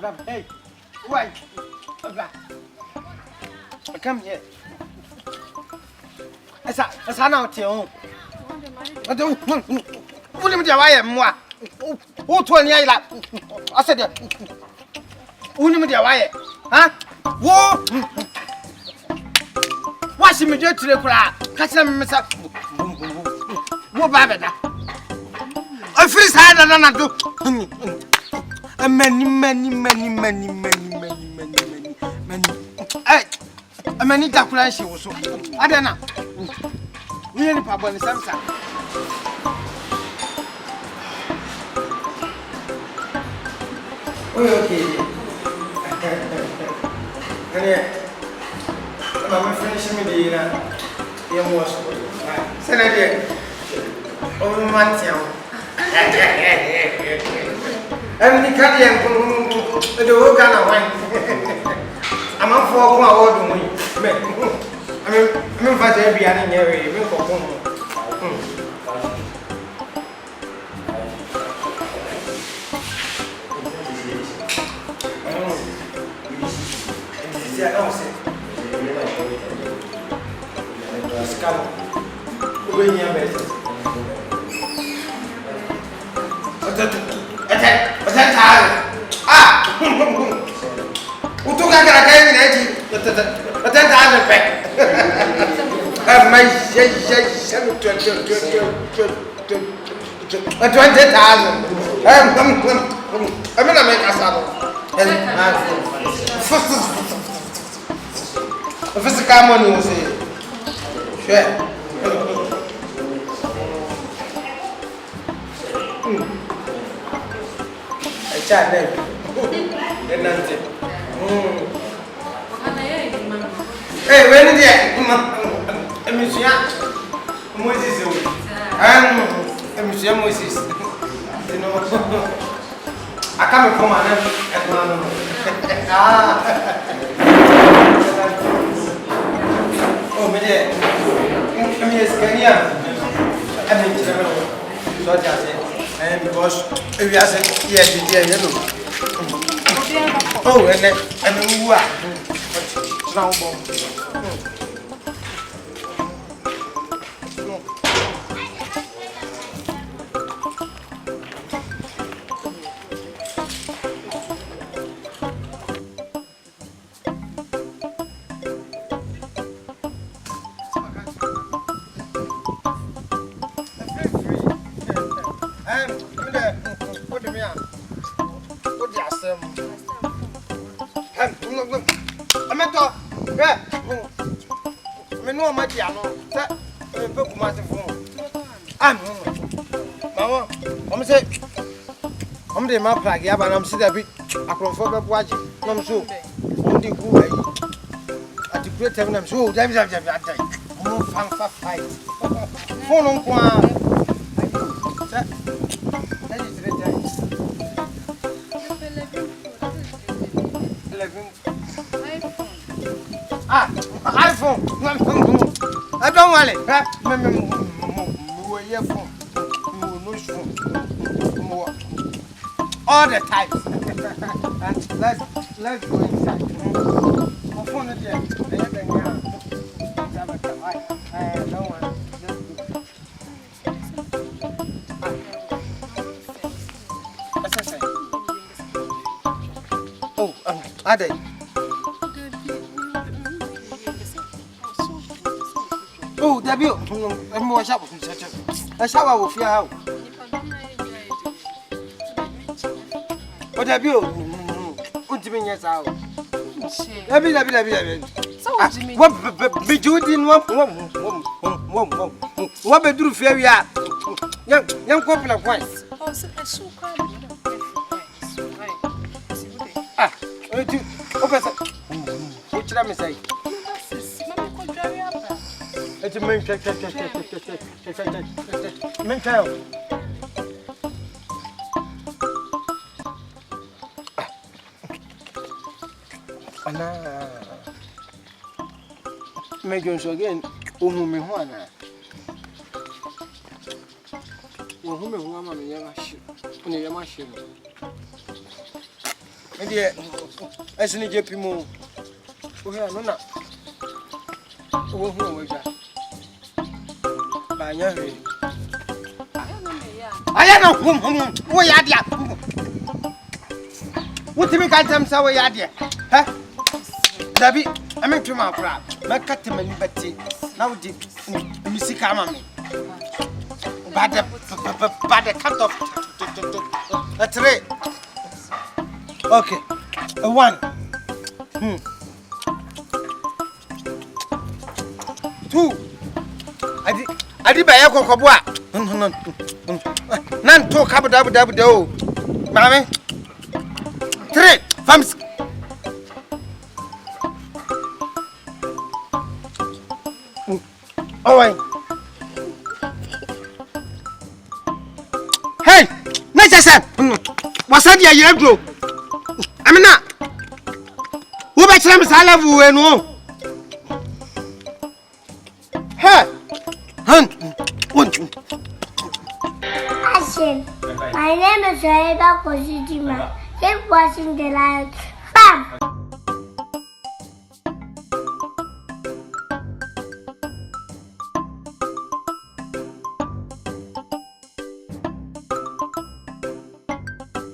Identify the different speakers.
Speaker 1: Hey, why? Come here. Esa na ote o. Ado. Woni me dia wa ye mmoa. Wo to ani ayila. Ase de. Woni me dia wa ye. Ha? Wo. Wa shi me dia tire kura. Ka kire me mesa. Wo ba beda. Afiri sa na do. Many. Hey, many dakula she was so. Adana. We any papa ni samsa. Okay. I'm finishing me the year was. Senator. Oh, Matthew. I'm the Canadian. The whole kind of wine. I'm up for a word. I'm for the Bian area. Hey, when did you? Moses. Moses. You know, I come from an oh, my dear. I'm here, Scania. I mean, so just and because we are saying, yes, yellow. Oh, and then who are now? My plug, yeah, but I'm sitting a bit. I prefer watching. No, so only who I at the great time. I'm so damn more fun for fight. Phone on one. That is the time. 11. iPhone. I don't want it. All the time. And let's go inside. My phone is here. Oh, are they? Oh, Debbie, I'm more sharp. A shower will fear how. What have you? What do you mean, yes, out? What be doing? What be do fairy? Young couple of wives. What should I say? It's a mental. Make you again, me one. Well, whom a woman, young machine. India, as in JP Mo. We are not. Oh, no, we got. By your head. I don't know whom we are. What do you got them so we are there? Huh? Dabi, I mean to my crap. My cat him and Betty. Now did Missy Kamami. But the cut off a three. Okay, a one. Two. I did by a cocoa. None talk about do. Mammy. Three. Fams. Oh, hey, Necessary. What's that? You grow. I mean, who bet them salavu and who? Hey,
Speaker 2: Action. My name is Reba Kosijima. Keep watching the light. Bam!